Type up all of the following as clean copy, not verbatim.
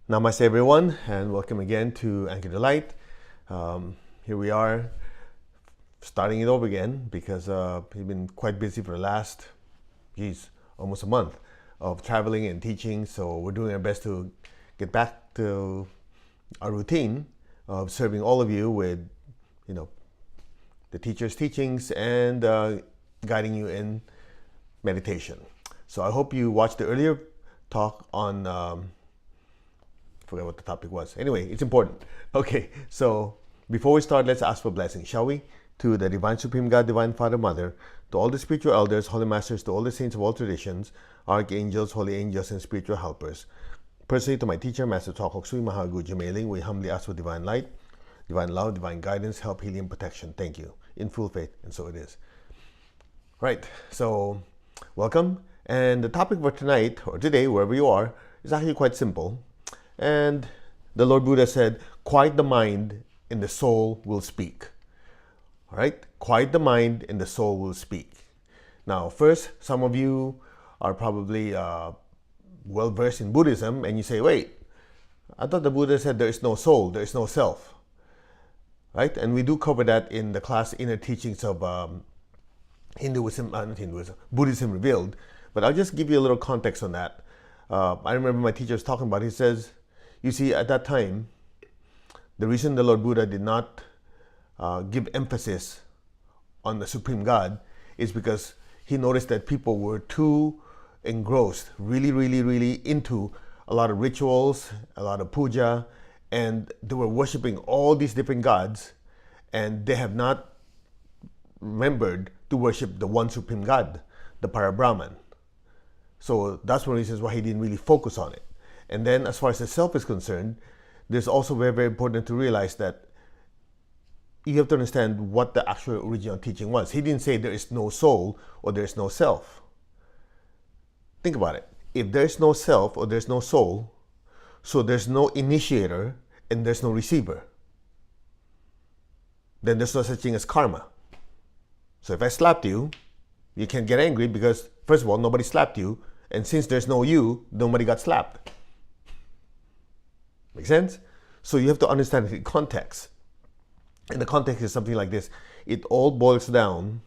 Namaste everyone, and welcome again to Anchor the Light. Here we are, starting it over again because we've been quite busy for the last, almost a month of traveling and teaching. So we're doing our best to get back to our routine of serving all of you with, the teacher's teachings and guiding you in meditation. So I hope you watched the earlier talk on. Forget what the topic was. Anyway, it's important. Okay, so before we start, let's ask for blessing, shall we? To the Divine Supreme God, Divine Father, Mother, to all the spiritual elders, holy masters, to all the saints of all traditions, archangels, holy angels, and spiritual helpers. Personally, to my teacher, Master Tokok Sui Mahagu Jumailing, we humbly ask for divine light, divine love, divine guidance, help, healing, and protection. Thank you. In full faith, and so it is. Right, so welcome. And the topic for tonight, or today, wherever you are, is actually quite simple. And the Lord Buddha said, quiet the mind and the soul will speak. All right? Quiet the mind and the soul will speak. Now, first, some of you are probably well-versed in Buddhism, and you say, wait, I thought the Buddha said there is no soul, there is no self. Right? And we do cover that in the class Inner Teachings of Buddhism Revealed. But I'll just give you a little context on that. I remember my teacher was talking about it. He says, you see, at that time, the reason the Lord Buddha did not give emphasis on the Supreme God is because he noticed that people were too engrossed, really into a lot of rituals, a lot of puja, and they were worshiping all these different gods, and they have not remembered to worship the one Supreme God, the Parabrahman. So that's one of the reasons why he didn't really focus on it. And then as far as the self is concerned, there's also very important to realize that you have to understand what the actual original teaching was. He didn't say there is no soul or there is no self. Think about it. If there's no self or there's no soul, so there's no initiator and there's no receiver, then there's no such thing as karma. So if I slapped you, you can't get angry because, first of all, nobody slapped you. And since there's no you, nobody got slapped. Make sense? So you have to understand the context. And the context is something like this. It all boils down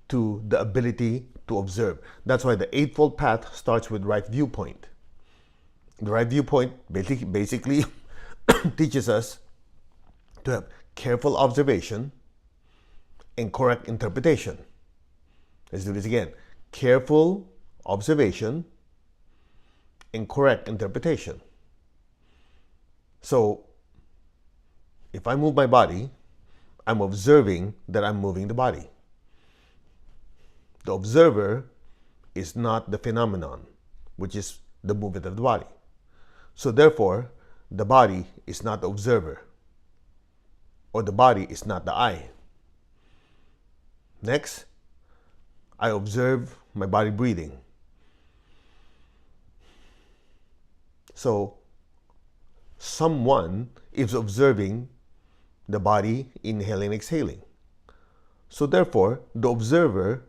to the ability to observe. That's why the eightfold path starts with right viewpoint. The right viewpoint basically teaches us to have careful observation and correct interpretation. Let's do this again. Careful observation and correct interpretation. So, if I move my body, I'm observing that I'm moving the body. The observer is not the phenomenon, which is the movement of the body. So therefore, the body is not the observer, or the body is not the I. Next, I observe my body breathing. So, someone is observing the body inhaling and exhaling. So therefore, the observer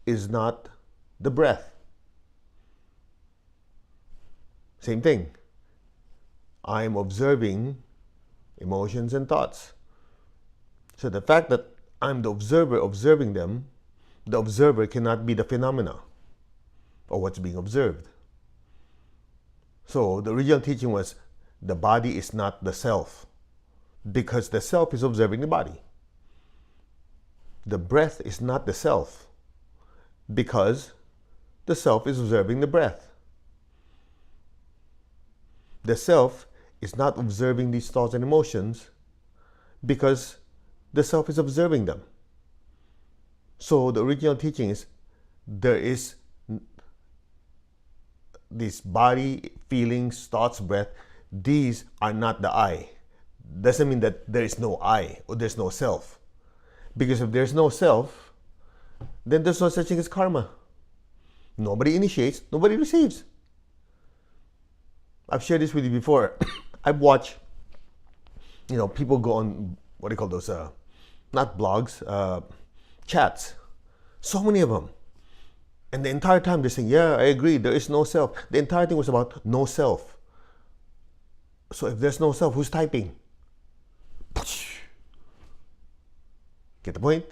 is not the breath. Same thing. I'm observing emotions and thoughts. So the fact that I'm the observer observing them, the observer cannot be the phenomena or what's being observed. So the original teaching was the body is not the self because the self is observing the body. The breath is not the self because the self is observing the breath. The self is not observing these thoughts and emotions because the self is observing them. So the original teaching is there is this body, feelings, thoughts, breath. These are not the I. Doesn't mean that there is no I or there's no self. Because if there's no self, then there's no such thing as karma. Nobody initiates, nobody receives. I've shared this with you before. I've watched, people go on, what do you call those, not blogs, chats. So many of them. And the entire time they're saying, yeah, I agree, there is no self. The entire thing was about no self. So if there's no self, who's typing? Get the point?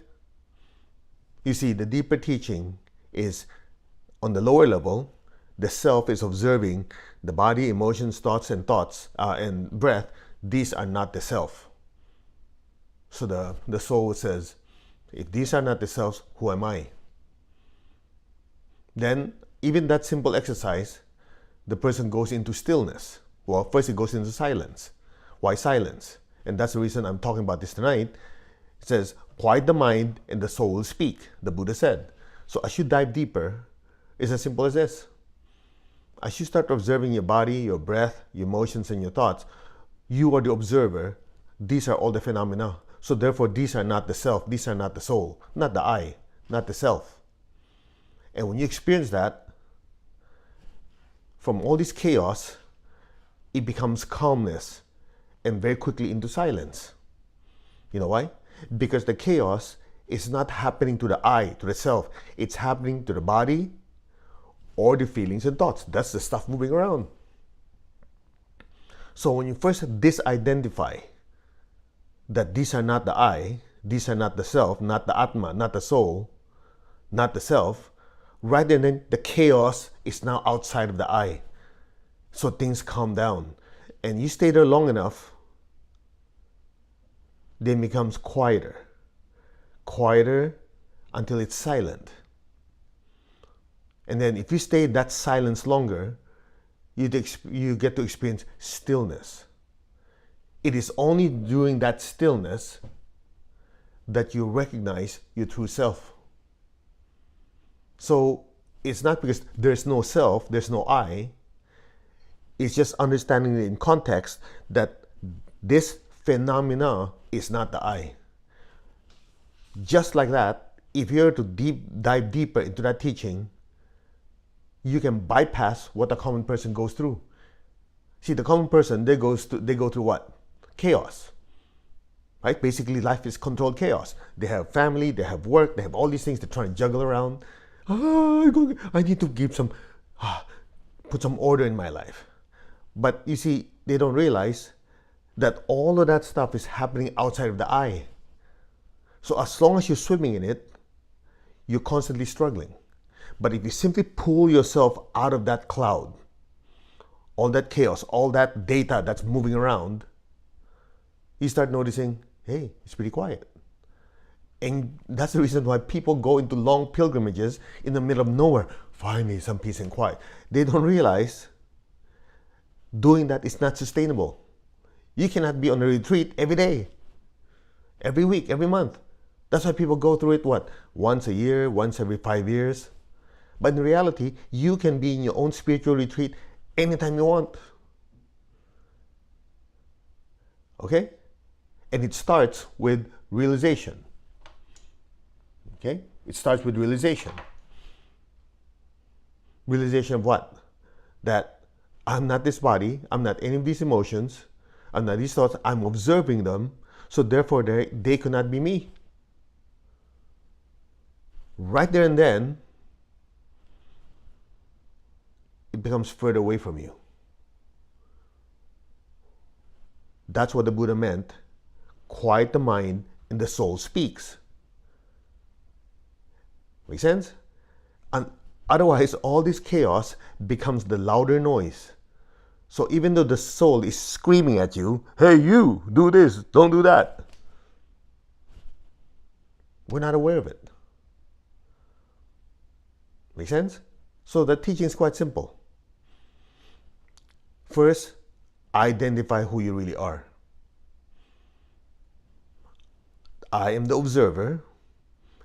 You see, the deeper teaching is on the lower level. The self is observing the body, emotions, thoughts, and breath. These are not the self. So the soul says, if these are not the selves, who am I? Then, even that simple exercise, the person goes into stillness. Well, first it goes into silence. Why silence? And that's the reason I'm talking about this tonight. It says, quiet the mind and the soul will speak, the Buddha said. So as you dive deeper, it's as simple as this. As you start observing your body, your breath, your emotions, and your thoughts, you are the observer. These are all the phenomena. So therefore, these are not the self, these are not the soul, not the I, not the self. And when you experience that, from all this chaos, it becomes calmness and very quickly into silence. You know why? Because the chaos is not happening to the I, to the self. It's happening to the body or the feelings and thoughts. That's the stuff moving around. So when you first disidentify that these are not the I, these are not the self, not the Atma, not the soul, not the self, right then the chaos is now outside of the I. So things calm down. And you stay there long enough, then it becomes quieter. Quieter until it's silent. And then if you stay that silence longer, you get to experience stillness. It is only during that stillness that you recognize your true self. So it's not because there's no self, there's no I. It's just understanding it in context that this phenomena is not the I. Just like that, if you're to dive deeper into that teaching, you can bypass what a common person goes through. See, the common person, they go through what? Chaos. Right? Basically, life is controlled chaos. They have family, they have work, they have all these things they're trying to juggle around. I need to put some order in my life. But you see, they don't realize that all of that stuff is happening outside of the I. So as long as you're swimming in it, you're constantly struggling. But if you simply pull yourself out of that cloud, all that chaos, all that data that's moving around, you start noticing, hey, it's pretty quiet. And that's the reason why people go into long pilgrimages in the middle of nowhere. Finally, some peace and quiet. They don't realize doing that is not sustainable. You cannot be on a retreat every day, every week, every month. That's why people go through it, what? Once a year, once every 5 years. But in reality, you can be in your own spiritual retreat anytime you want. Okay? And it starts with realization. Okay? It starts with realization. Realization of what? That I'm not this body, I'm not any of these emotions, I'm not these thoughts, I'm observing them, so therefore they cannot be me. Right there and then, it becomes further away from you. That's what the Buddha meant. Quiet the mind and the soul speaks. Make sense? And otherwise, all this chaos becomes the louder noise. So even though the soul is screaming at you, hey, you, do this, don't do that, we're not aware of it. Make sense? So the teaching is quite simple. First, identify who you really are. I am the observer,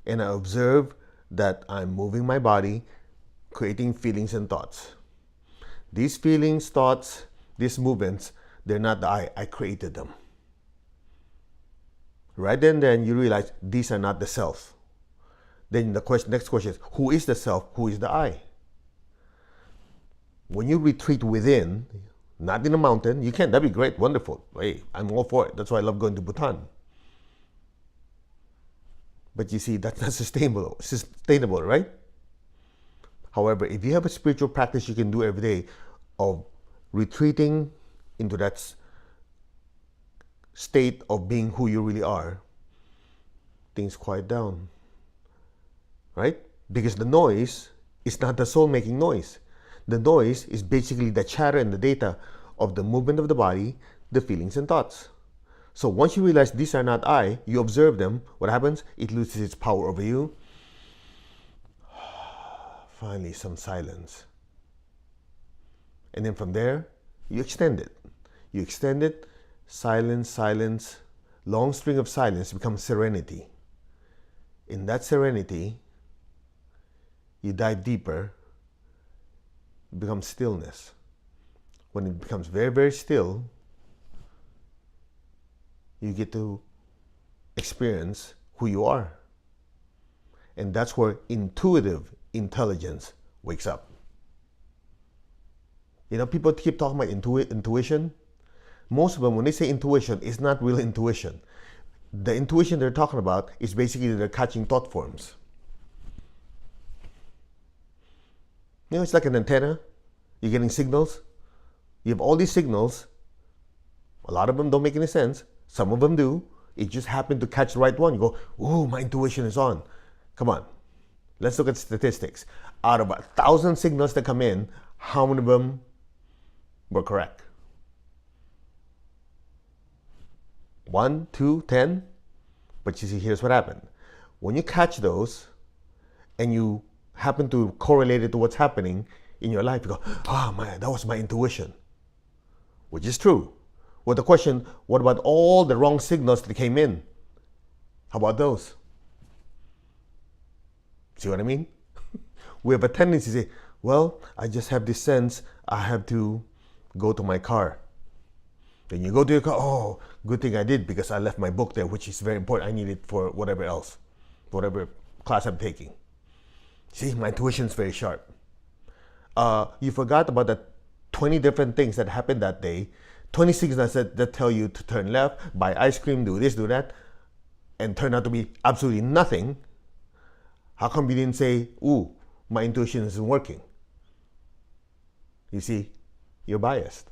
and I observe that I'm moving my body, creating feelings and thoughts. These feelings, thoughts, these movements, they're not the I created them. Right then you realize these are not the self. Then the next question is, who is the self? Who is the I? When you retreat within, not in a mountain, you can, that'd be great, wonderful. Hey, I'm all for it. That's why I love going to Bhutan. But you see, that's not sustainable, right? However, if you have a spiritual practice you can do every day of retreating into that state of being who you really are, things quiet down, right? Because the noise is not the soul making noise. The noise is basically the chatter and the data of the movement of the body, the feelings and thoughts. So once you realize these are not I, you observe them, what happens? It loses its power over you. Finally, some silence. And then from there, you extend it. You extend it, silence, silence. Long string of silence becomes serenity. In that serenity, you dive deeper, it becomes stillness. When it becomes very, very still, you get to experience who you are. And that's where intuitive intelligence wakes up. You know, people keep talking about intuition. Most of them, when they say intuition, it's not real intuition. The intuition they're talking about is basically they're catching thought forms. You know, it's like an antenna. You're getting signals. You have all these signals. A lot of them don't make any sense. Some of them do. It just happened to catch the right one. You go, ooh, my intuition is on. Come on. Let's look at statistics. Out of 1,000 signals that come in, how many of them were correct? 1, 2, 10? But you see, here's what happened. When you catch those and you happen to correlate it to what's happening in your life, you go, oh man, that was my intuition. Which is true. Well, the question, what about all the wrong signals that came in? How about those? See what I mean? We have a tendency to say, well, I just have this sense I have to go to my car. Then you go to your car, oh, good thing I did because I left my book there, which is very important. I need it for whatever else, whatever class I'm taking. See, my intuition's very sharp. You forgot about the 20 different things that happened that day, 20 signals that tell you to turn left, buy ice cream, do this, do that, and turn out to be absolutely nothing. How come you didn't say, ooh, my intuition isn't working? You see, you're biased.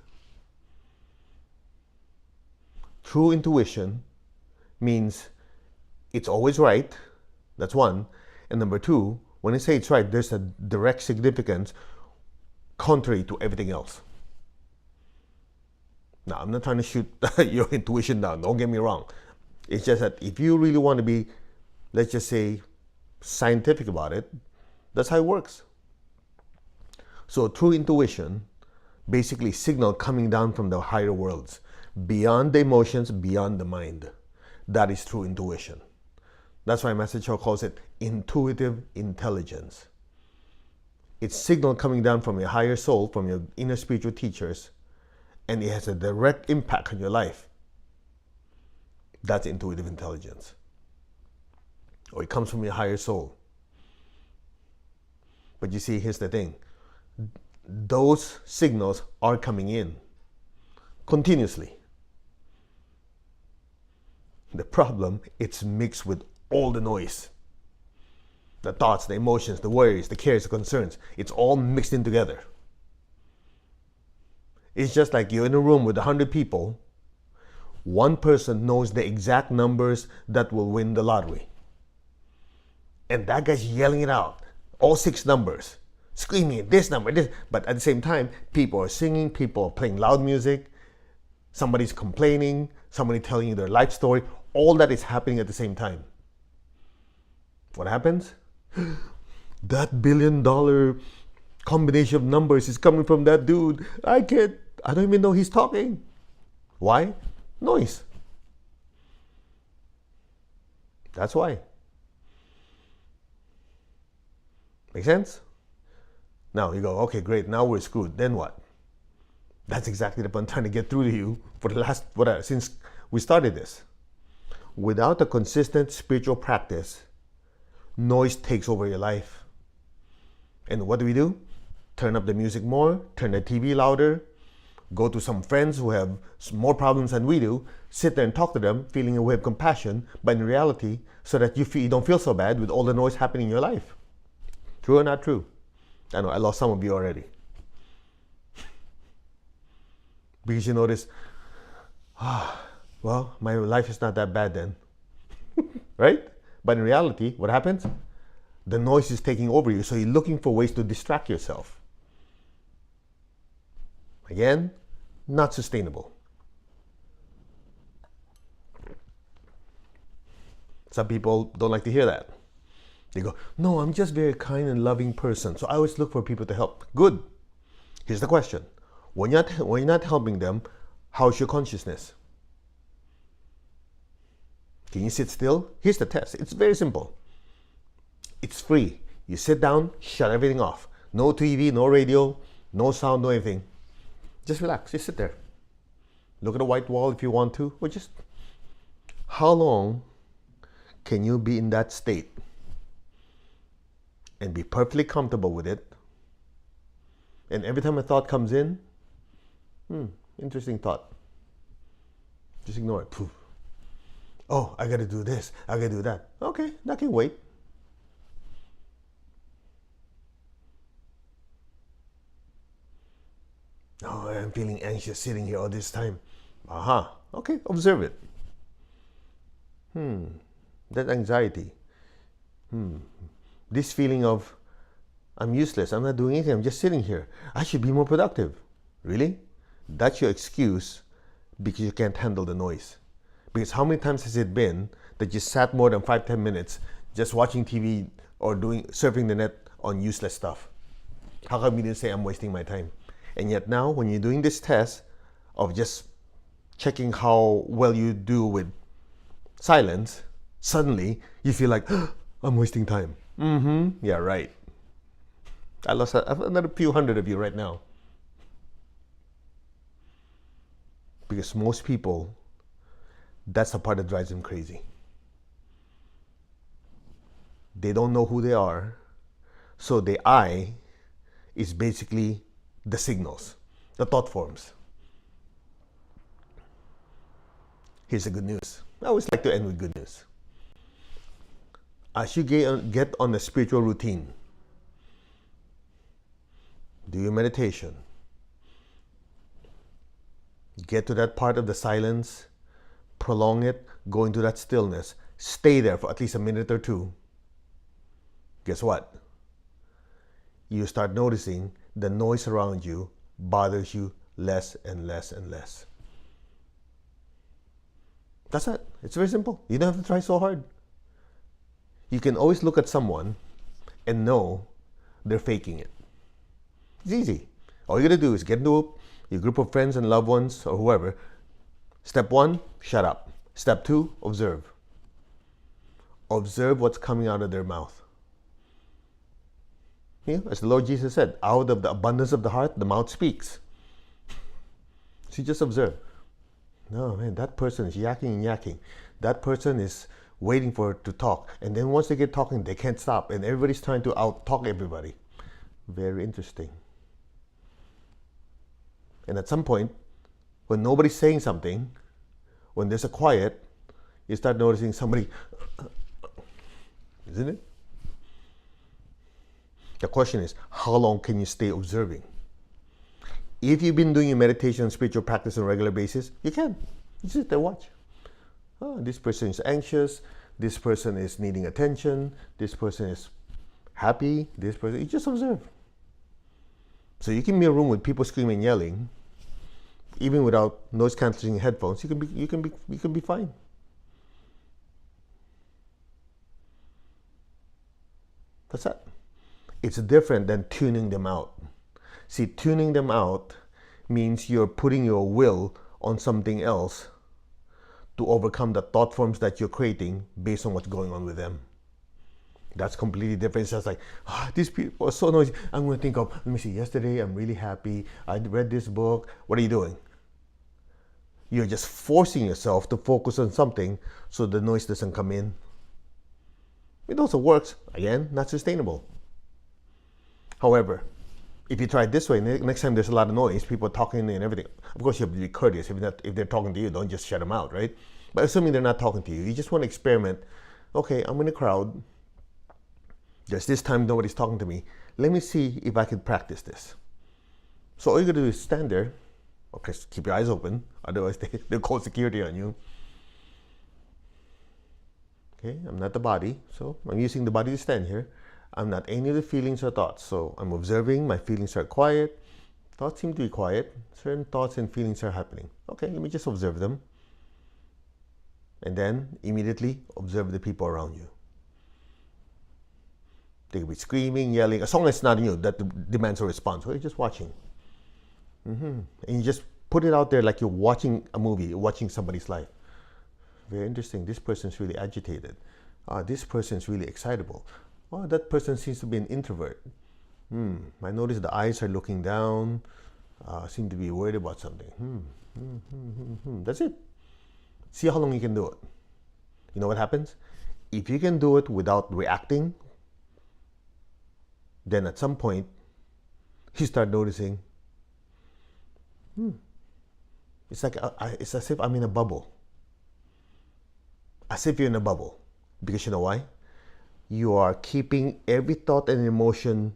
True intuition means it's always right. That's one. And number two, when I say it's right, there's a direct significance contrary to everything else. Now, I'm not trying to shoot your intuition down. Don't get me wrong. It's just that if you really want to be, let's just say, scientific about it, that's how it works. So true intuition, basically signal coming down from the higher worlds, beyond the emotions, beyond the mind. That is true intuition. That's why Master Cho calls it intuitive intelligence. It's signal coming down from your higher soul, from your inner spiritual teachers, and it has a direct impact on your life. That's intuitive intelligence. Or it comes from your higher soul. But you see, here's the thing. Those signals are coming in continuously. The problem, it's mixed with all the noise. The thoughts, the emotions, the worries, the cares, the concerns. It's all mixed in together. It's just like you're in a room with 100 people. One person knows the exact numbers that will win the lottery. And that guy's yelling it out. All 6 numbers. Screaming this number, this. But at the same time, people are singing, people are playing loud music. Somebody's complaining, somebody telling you their life story. All that is happening at the same time. What happens? That $1 billion combination of numbers is coming from that dude. I don't even know he's talking. Why? Noise. That's why. Make sense? Now you go, okay, great, now we're screwed. Then what? That's exactly the point I'm trying to get through to you for the last, since we started this. Without a consistent spiritual practice, noise takes over your life. And what do? Turn up the music more, turn the TV louder, go to some friends who have more problems than we do, sit there and talk to them, feeling a way of compassion, but in reality, so that you don't feel so bad with all the noise happening in your life. True or not true? I know, I lost some of you already. Because you notice, Well, my life is not that bad then, right? But in reality, what happens? The noise is taking over you, so you're looking for ways to distract yourself. Again, not sustainable. Some people don't like to hear that. They go, no, I'm just a very kind and loving person, so I always look for people to help. Good. Here's the question. When you're not helping them, how's your consciousness? Can you sit still? Here's the test. It's very simple. It's free. You sit down, shut everything off. No TV, no radio, no sound, no anything. Just relax. Just sit there. Look at a white wall if you want to, or just how long can you be in that state and be perfectly comfortable with it? And every time a thought comes in, interesting thought, just ignore it. Poof. Oh, I gotta do this, I gotta do that. Okay, that can wait. Oh, I'm feeling anxious sitting here all this time. Aha, okay, observe it. That anxiety. This feeling of, I'm useless, I'm not doing anything, I'm just sitting here. I should be more productive. Really? That's your excuse because you can't handle the noise. Because how many times has it been that you sat more than 5-10 minutes just watching TV or surfing the net on useless stuff? How come you didn't say I'm wasting my time? And yet now, when you're doing this test of just checking how well you do with silence, suddenly you feel like, I'm wasting time. Yeah, right. I lost another few hundred of you right now. Because most people, that's the part that drives them crazy. They don't know who they are, so the I is basically the signals, the thought forms. Here's the good news. I always like to end with good news. As you get on a spiritual routine, do your meditation, get to that part of the silence, prolong it, go into that stillness, stay there for at least a minute or two. Guess what? You start noticing the noise around you bothers you less and less and less. That's it. It's very simple. You don't have to try so hard. You can always look at someone and know they're faking it. It's easy. All you gotta do is get into your group of friends and loved ones or whoever. Step 1, shut up. Step 2, observe. Observe what's coming out of their mouth. As the Lord Jesus said, out of the abundance of the heart, the mouth speaks. So you just observe. No, man, that person is yakking and yakking. That person is waiting for it to talk. And then once they get talking, they can't stop. And everybody's trying to out-talk everybody. Very interesting. And at some point, when nobody's saying something, when there's a quiet, you start noticing somebody, isn't it? The question is, how long can you stay observing? If you've been doing your meditation and spiritual practice on a regular basis, you can. You sit there, watch. Oh, this person is anxious. This person is needing attention. This person is happy. This person, you just observe. So you can be in a room with people screaming and yelling, even without noise cancelling headphones. You can be fine. That's it. It's different than tuning them out. See, tuning them out means you're putting your will on something else to overcome the thought forms that you're creating based on what's going on with them. That's completely different. It's just like, these people are so noisy. I'm going to think of, let me see, yesterday I'm really happy. I read this book. What are you doing? You're just forcing yourself to focus on something so the noise doesn't come in. It also works. Again, not sustainable. However, if you try it this way, next time there's a lot of noise, people are talking and everything, of course you have to be courteous. If they're talking to you, don't just shut them out, right? But assuming they're not talking to you, you just want to experiment. Okay, I'm in a crowd. There's this time nobody's talking to me. Let me see if I can practice this. So all you gotta do is stand there. Okay, keep your eyes open. Otherwise they'll call security on you. Okay, I'm not the body, so I'm using the body to stand here. I'm not any of the feelings or thoughts, so I'm observing. My feelings are quiet. Thoughts seem to be quiet. Certain thoughts and feelings are happening. Okay, let me just observe them. And then immediately observe the people around you. They could be screaming, yelling, as long as it's not you that demands a response. Or you're just watching. And you just put it out there like you're watching a movie, you're watching somebody's life. Very interesting. This person's really agitated. This person's really excitable. Oh, that person seems to be an introvert. I notice the eyes are looking down, seem to be worried about something. That's it. See how long you can do it. You know what happens? If you can do it without reacting, then at some point, you start noticing, it's like it's as if I'm in a bubble. As if you're in a bubble. Because you know why? You are keeping every thought and emotion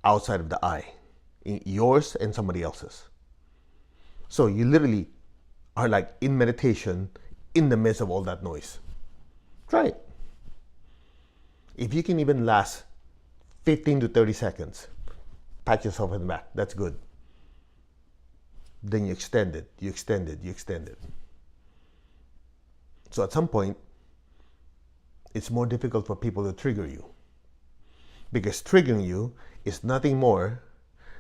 outside of the eye. Yours and somebody else's. So you literally are like in meditation in the midst of all that noise. Try it. If you can even last 15 to 30 seconds, pat yourself on the back. That's good. Then you extend it, you extend it, you extend it. So at some point, it's more difficult for people to trigger you. Because triggering you is nothing more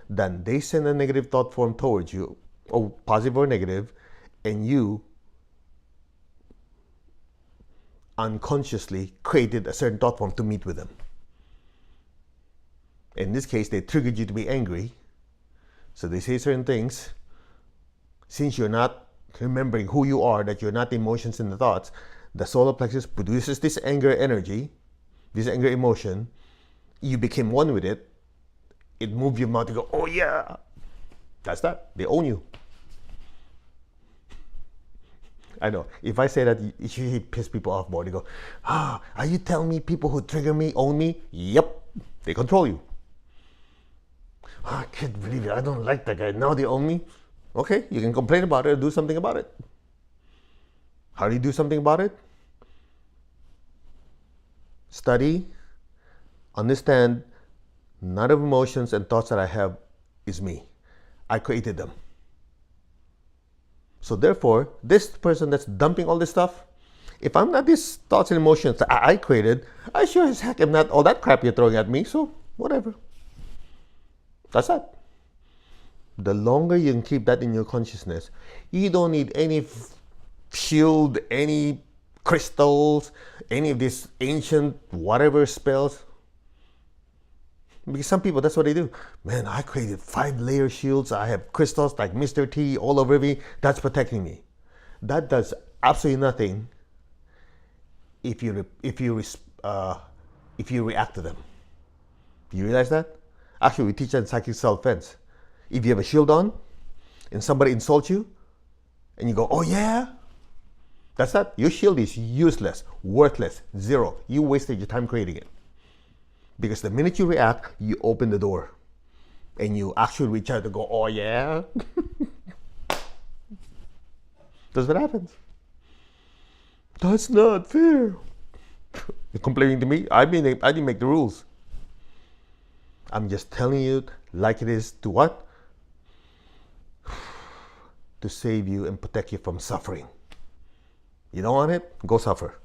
than they send a negative thought form towards you, or positive or negative, and you unconsciously created a certain thought form to meet with them. In this case, they triggered you to be angry. So they say certain things. Since you're not remembering who you are, that you're not the emotions and the thoughts, the solar plexus produces this anger energy, this anger emotion. You became one with it. It moved your mouth to go, oh yeah. That's that. They own you. I know. If I say that, it usually piss people off more. They go, are you telling me people who trigger me own me? Yep. They control you. I can't believe it. I don't like that guy. Now they own me. Okay, you can complain about it or do something about it. How do you do something about it? Study, understand, none of emotions and thoughts that I have is me. I created them. So therefore, this person that's dumping all this stuff, if I'm not these thoughts and emotions that I created, I sure as heck am not all that crap you're throwing at me, so whatever. That's that. The longer you can keep that in your consciousness, you don't need any shield, any crystals, any of these ancient whatever spells. Because some people, that's what they do. Man, I created 5-layer shields. I have crystals like Mr. T all over me. That's protecting me. That does absolutely nothing if you react to them. You realize that? Actually, we teach that in psychic self-defense. If you have a shield on and somebody insults you and you go, oh yeah, that's that. Your shield is useless, worthless, zero. You wasted your time creating it. Because the minute you react, you open the door and you actually reach out to go, oh yeah. That's what happens. That's not fair. You're complaining to me? I didn't make the rules. I'm just telling you like it is to what? To save you and protect you from suffering. You don't want it? Go suffer.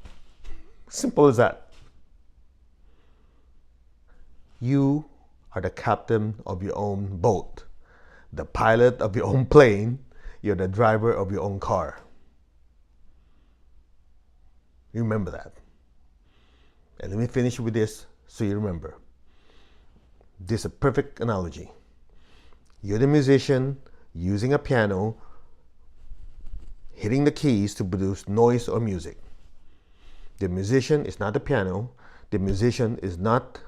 Simple as that. You are the captain of your own boat, the pilot of your own plane. You're the driver of your own car. Remember that. And let me finish with this so you remember. This is a perfect analogy. You're the musician using a piano, hitting the keys to produce noise or music. The musician is not the piano. The musician is not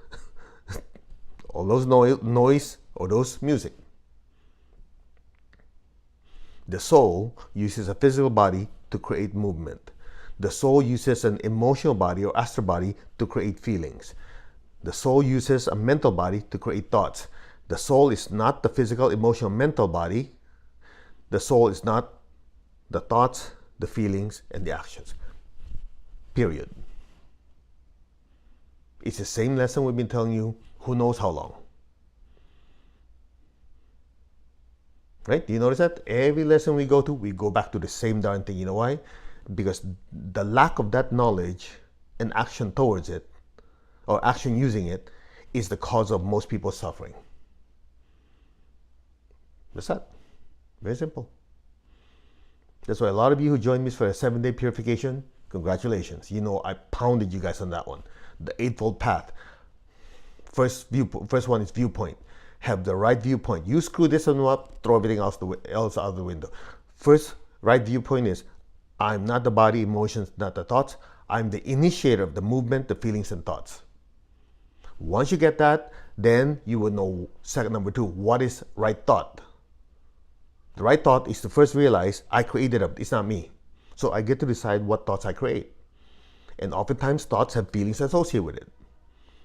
all those noise or those music. The soul uses a physical body to create movement. The soul uses an emotional body or astral body to create feelings. The soul uses a mental body to create thoughts. The soul is not the physical, emotional, mental body. The soul is not the thoughts, the feelings, and the actions. period. It's the same lesson we've been telling you who knows how long. Right? Do you notice that? Every lesson we go to, we go back to the same darn thing. You know why? Because the lack of that knowledge and action towards it, or action using it, is the cause of most people's suffering. That's that. Very simple. That's why a lot of you who joined me for a 7-day purification, congratulations. You know I pounded you guys on that one. The eightfold path. First one is viewpoint. Have the right viewpoint. You screw this one up, throw everything else out of the window. First right viewpoint is, I'm not the body, emotions, not the thoughts. I'm the initiator of the movement, the feelings, and thoughts. Once you get that, then you will know, number 2, what is right thought. The right thought is to first realize I created it. It's not me. So I get to decide what thoughts I create. And oftentimes thoughts have feelings associated with it.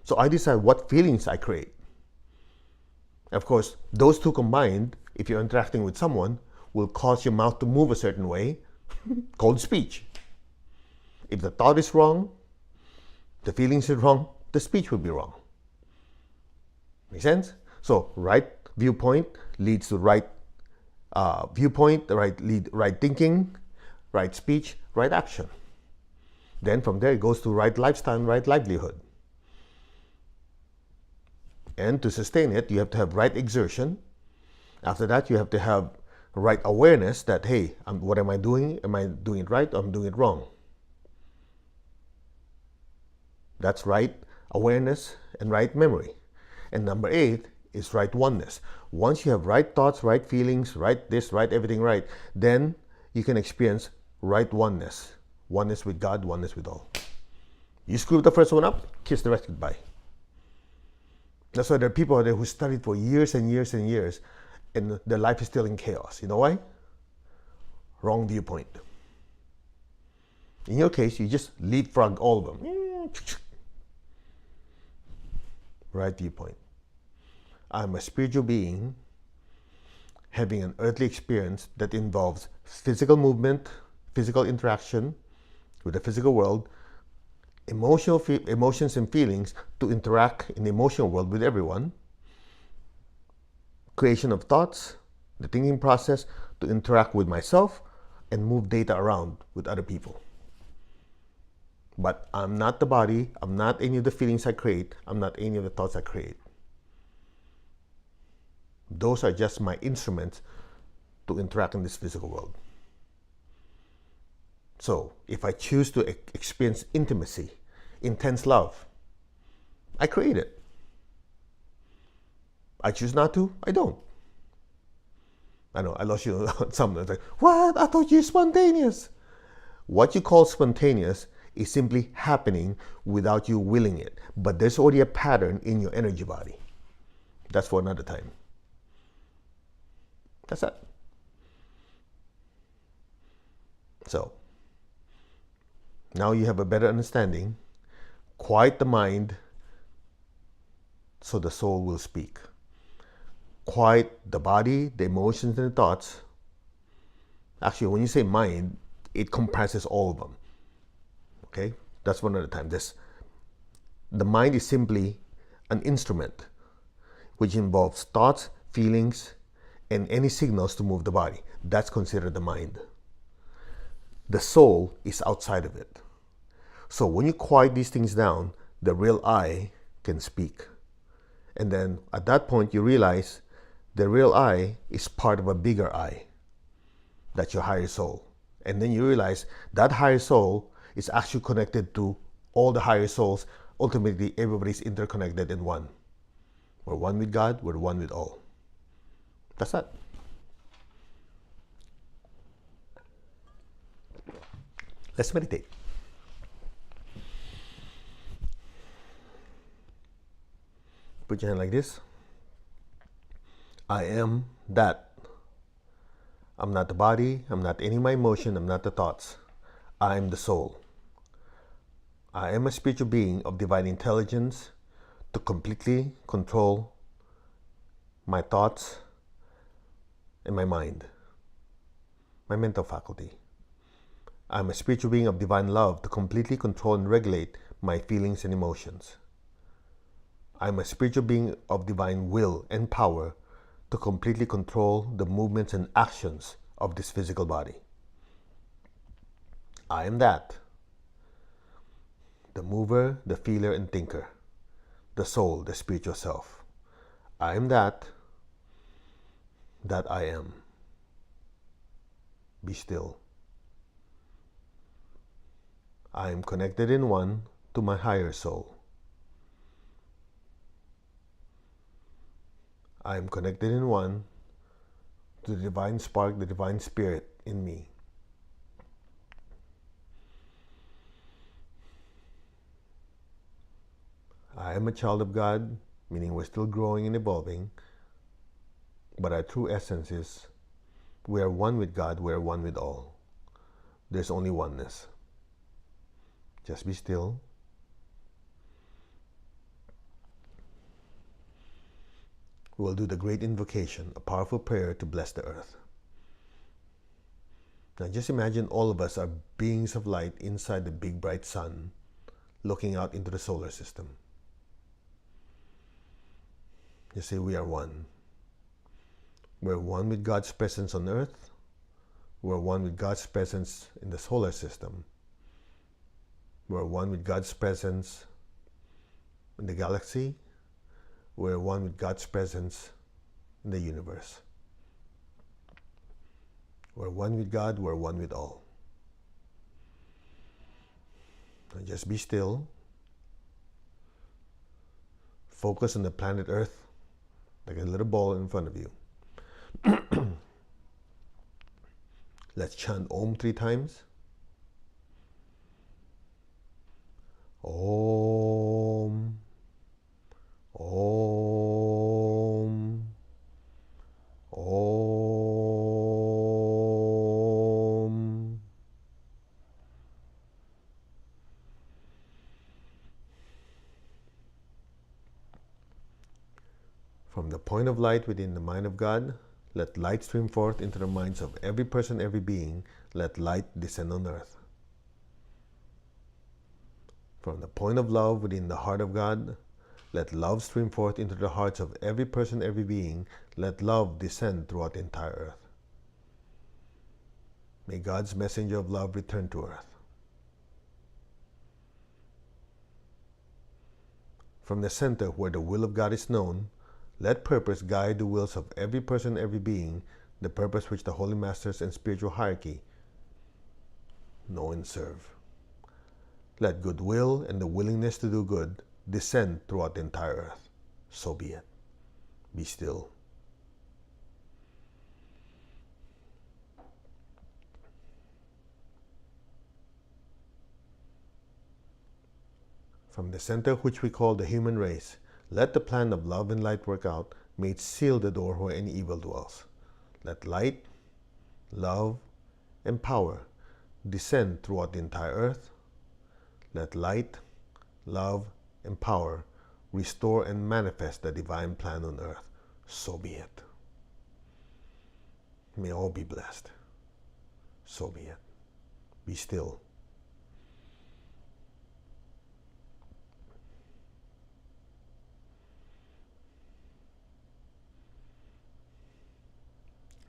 So I decide what feelings I create. Of course, those two combined, if you're interacting with someone, will cause your mouth to move a certain way, called speech. If the thought is wrong, the feelings is wrong, the speech will be wrong. Make sense? So right viewpoint leads to right viewpoint, right thinking, right speech, right action. Then from there it goes to right lifestyle, right livelihood. And to sustain it, you have to have right exertion. After that, you have to have right awareness that, hey, what am I doing? Am I doing it right or am I doing it wrong? That's right awareness and right memory. And number 8 is right oneness. Once you have right thoughts, right feelings, right this, right everything right, then you can experience right oneness. Oneness with God, oneness with all. You screw the first one up, kiss the rest goodbye. That's why there are people out there who studied for years and years and years, and their life is still in chaos. You know why? Wrong viewpoint. In your case, you just leapfrog all of them. Right viewpoint. I'm a spiritual being having an earthly experience that involves physical movement, physical interaction with the physical world, emotions and feelings to interact in the emotional world with everyone, creation of thoughts, the thinking process to interact with myself and move data around with other people. But I'm not the body, I'm not any of the feelings I create, I'm not any of the thoughts I create. Those are just my instruments to interact in this physical world. So if I choose to experience intimacy, intense love, I create it. I choose not to, I don't. I know, I lost you on something. It's like, what? I thought you're spontaneous. What you call spontaneous is simply happening without you willing it. But there's already a pattern in your energy body. That's for another time. That's it. So, now you have a better understanding. Quiet the mind so the soul will speak. Quiet the body, the emotions, and the thoughts. Actually, when you say mind, it comprises all of them. Okay? That's one other time. The mind is simply an instrument which involves thoughts, feelings, and any signals to move the body. That's considered the mind. The soul is outside of it. So when you quiet these things down, the real I can speak. And then at that point you realize the real I is part of a bigger I. That's your higher soul. And then you realize that higher soul is actually connected to all the higher souls. Ultimately, everybody's interconnected in one. We're one with God, we're one with all. That's that. Let's meditate. Put your hand like this. I am that. I'm not the body, I'm not any of my emotion, I'm not the thoughts. I am the soul. I am a spiritual being of divine intelligence to completely control my thoughts and my mind, my mental faculty. I'm a spiritual being of divine love to completely control and regulate my feelings and emotions. I'm a spiritual being of divine will and power to completely control the movements and actions of this physical body. I am that. The mover, the feeler, and thinker. The soul, the spiritual self. I am that. That I am. Be still. I am connected in one to my higher soul. I am connected in one to the divine spark, the divine spirit in me. I am a child of God, meaning we're still growing and evolving, but our true essence is we are one with God, we are one with all. There's only oneness. Just be still. We will do the great invocation, a powerful prayer to bless the earth. Now just imagine all of us are beings of light inside the big bright sun, looking out into the solar system. You say we are one. We're one with God's presence on earth. We're one with God's presence in the solar system. We're one with God's presence in the galaxy. We're one with God's presence in the universe. We're one with God, we're one with all. Now just be still. Focus on the planet Earth like a little ball in front of you. Let's chant Om 3 times. Om. Om. Om. From the point of light within the mind of God, let light stream forth into the minds of every person, every being. Let light descend on earth. From the point of love within the heart of God, let love stream forth into the hearts of every person, every being. Let love descend throughout the entire earth. May God's messenger of love return to earth. From the center where the will of God is known, let purpose guide the wills of every person, every being, the purpose which the Holy Masters and spiritual hierarchy know and serve. Let goodwill and the willingness to do good descend throughout the entire earth. So be it. Be still. From the center which we call the human race, let the plan of love and light work out. May it seal the door where any evil dwells. Let light, love, and power descend throughout the entire earth. Let light, love, and power restore and manifest the divine plan on earth. So be it. May all be blessed. So be it. Be still.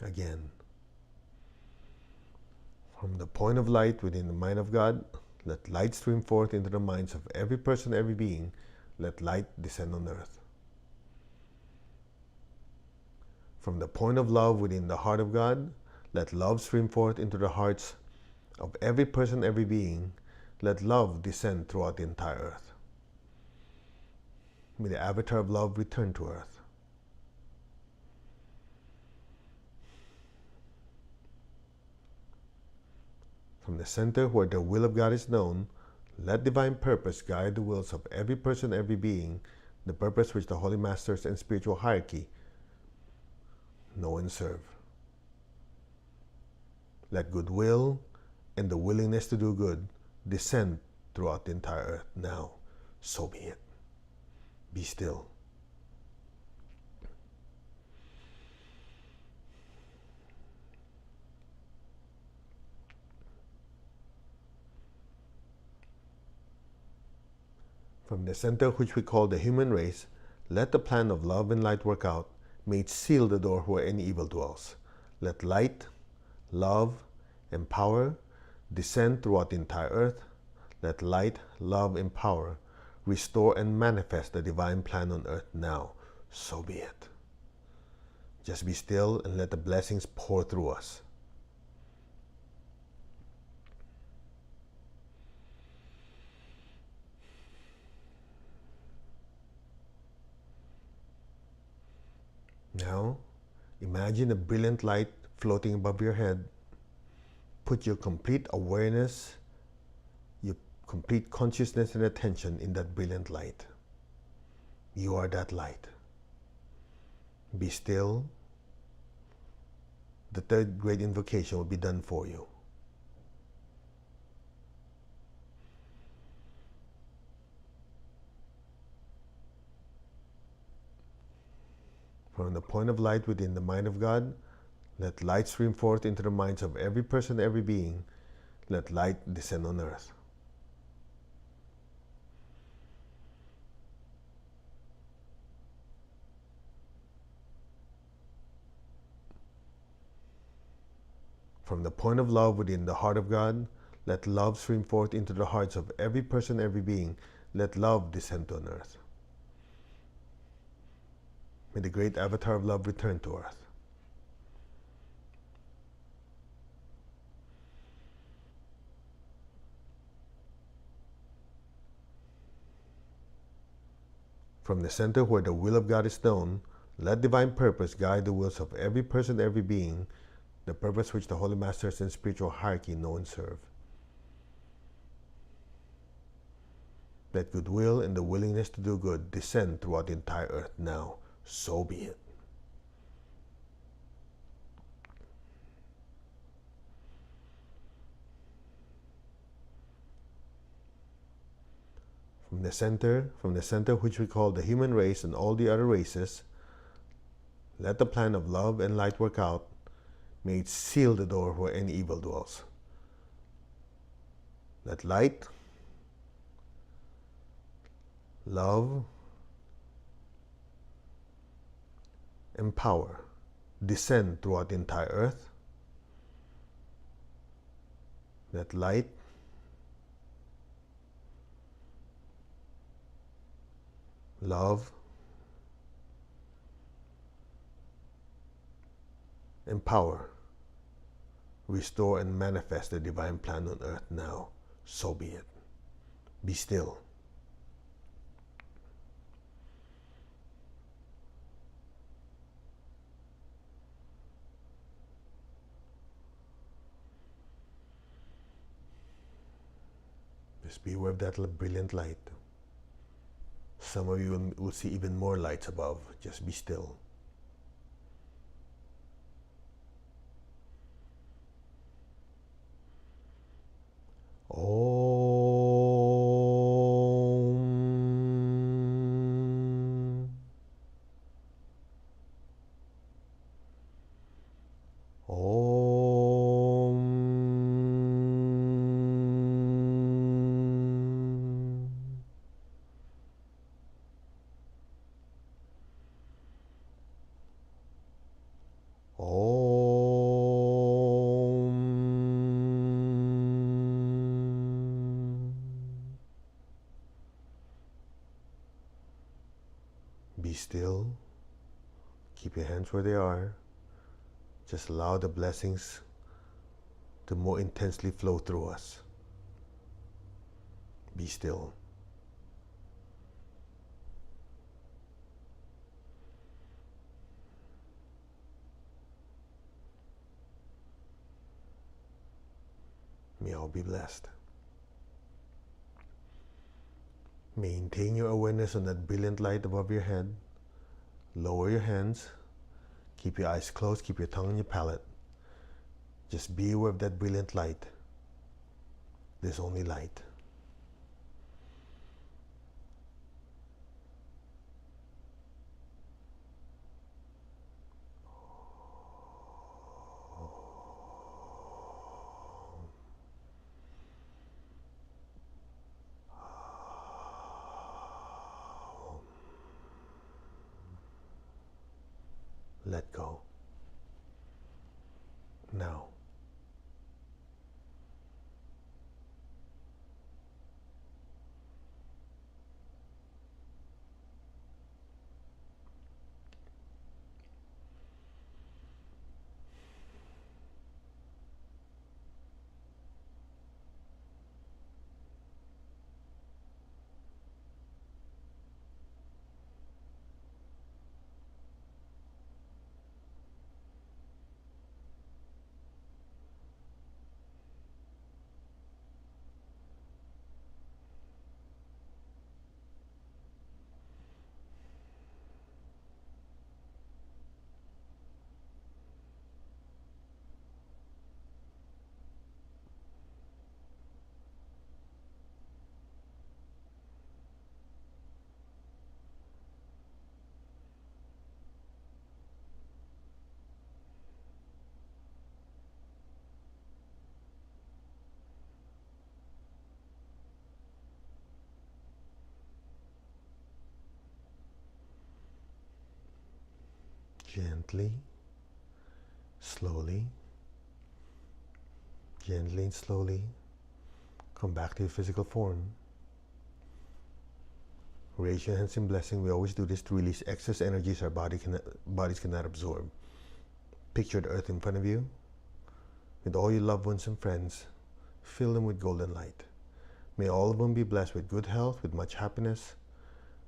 Again. From the point of light within the mind of God, let light stream forth into the minds of every person, every being. Let light descend on earth. From the point of love within the heart of God, let love stream forth into the hearts of every person, every being. Let love descend throughout the entire earth. May the avatar of love return to earth. From the center where the will of God is known, let divine purpose guide the wills of every person, every being, the purpose which the Holy Masters and spiritual hierarchy know and serve. Let goodwill and the willingness to do good descend throughout the entire earth now. So be it. Be still. From the center which we call the human race, let the plan of love and light work out. May it seal the door where any evil dwells. Let light, love, and power descend throughout the entire earth. Let light, love, and power restore and manifest the divine plan on earth now. So be it. Just be still and let the blessings pour through us. Now, imagine a brilliant light floating above your head. Put your complete awareness, your complete consciousness and attention in that brilliant light. You are that light. Be still. The third great invocation will be done for you. From the point of light within the mind of God, let light stream forth into the minds of every person, every being. Let light descend on earth. From the point of love within the heart of God, let love stream forth into the hearts of every person, every being. Let love descend on earth. May the great avatar of love return to earth. From the center where the will of God is known, let divine purpose guide the wills of every person, every being, the purpose which the Holy Masters and spiritual hierarchy know and serve. Let goodwill and the willingness to do good descend throughout the entire earth now. So be it. From the center which we call the human race and all the other races, let the plan of love and light work out. May it seal the door where any evil dwells. Let light, love, and power descend throughout the entire earth. Let light, love, and power restore and manifest the divine plan on earth now. So be it. Be still. Just be aware of that brilliant light. Some of you will see even more lights above. Just be still. Om. Om. Om. Be still. Keep your hands where they are. Just allow the blessings to more intensely flow through us. Be still. May all be blessed. Maintain your awareness on that brilliant light above your head. Lower your hands. Keep your eyes closed. Keep your tongue on your palate. Just be aware of that brilliant light. There's only light. Gently, slowly, gently and slowly, come back to your physical form. Raise your hands in blessing. We always do this to release excess energies our bodies cannot absorb. Picture the earth in front of you with all your loved ones and friends. Fill them with golden light. May all of them be blessed with good health, with much happiness,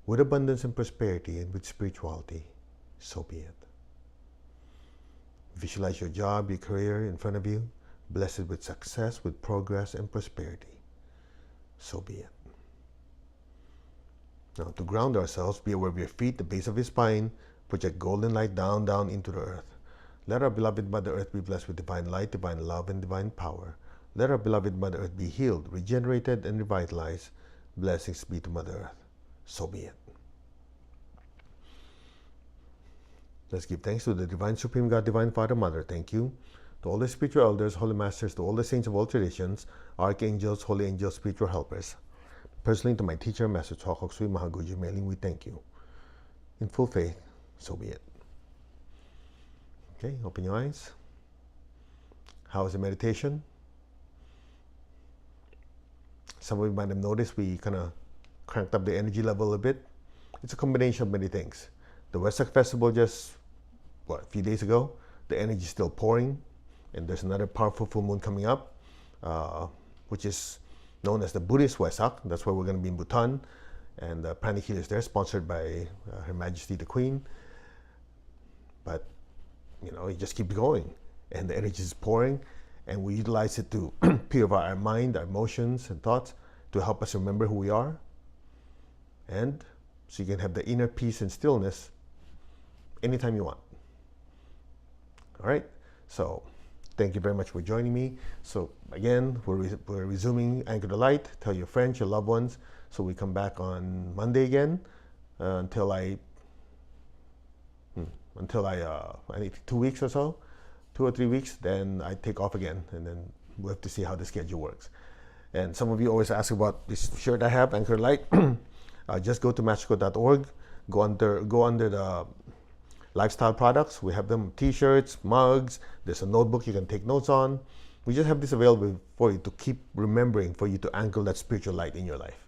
with abundance and prosperity, and with spirituality. So be it. Visualize your job, your career in front of you, blessed with success, with progress and prosperity. So be it. Now, to ground ourselves, be aware of your feet, the base of your spine. Project golden light down, down into the earth. Let our beloved Mother Earth be blessed with divine light, divine love, and divine power. Let our beloved Mother Earth be healed, regenerated, and revitalized. Blessings be to Mother Earth. So be it. Let's give thanks to the Divine Supreme God, Divine Father, Mother. Thank you. To all the spiritual elders, holy masters, to all the saints of all traditions, archangels, holy angels, spiritual helpers. Personally, to my teacher, Master Chokok Sui Mahaguju Mailing, we thank you. In full faith, so be it. Okay, open your eyes. How was the meditation? Some of you might have noticed we kind of cranked up the energy level a bit. It's a combination of many things. The Wesak Festival just, a few days ago, the energy is still pouring, and there's another powerful full moon coming up, which is known as the Buddhist Wesak. That's where we're going to be in Bhutan, and Pranic Healer is there, sponsored by Her Majesty the Queen. But, you know, it just keeps going, and the energy is pouring, and we utilize it to purify our mind, our emotions, and thoughts to help us remember who we are, and so you can have the inner peace and stillness anytime you want. All right, so thank you very much for joining me. So again, we're resuming Anchor the Light. Tell your friends, your loved ones. So we come back on Monday again until I need 2 weeks or so, 2 or 3 weeks. Then I take off again, and then we'll have to see how the schedule works. And some of you always ask about this shirt I have, Anchor the Light. Just go to matchco.org. Go under the lifestyle products. We have them t-shirts, mugs. There's a notebook you can take notes on. We just have this available for you to keep remembering, for you to anchor that spiritual light in your life.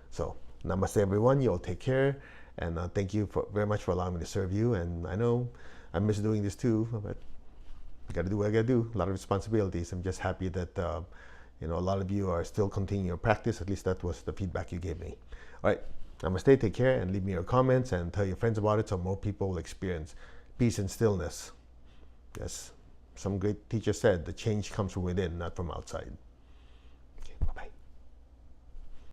So namaste everyone. You all take care, and thank you very much for allowing me to serve you. And I know I miss doing this too, but I got to do what I got to do. A lot of responsibilities. I'm just happy that a lot of you are still continuing your practice. At least that was the feedback you gave me. All right. Namaste, take care, and leave me your comments and tell your friends about it so more people will experience peace and stillness. Yes, some great teacher said the change comes from within, not from outside.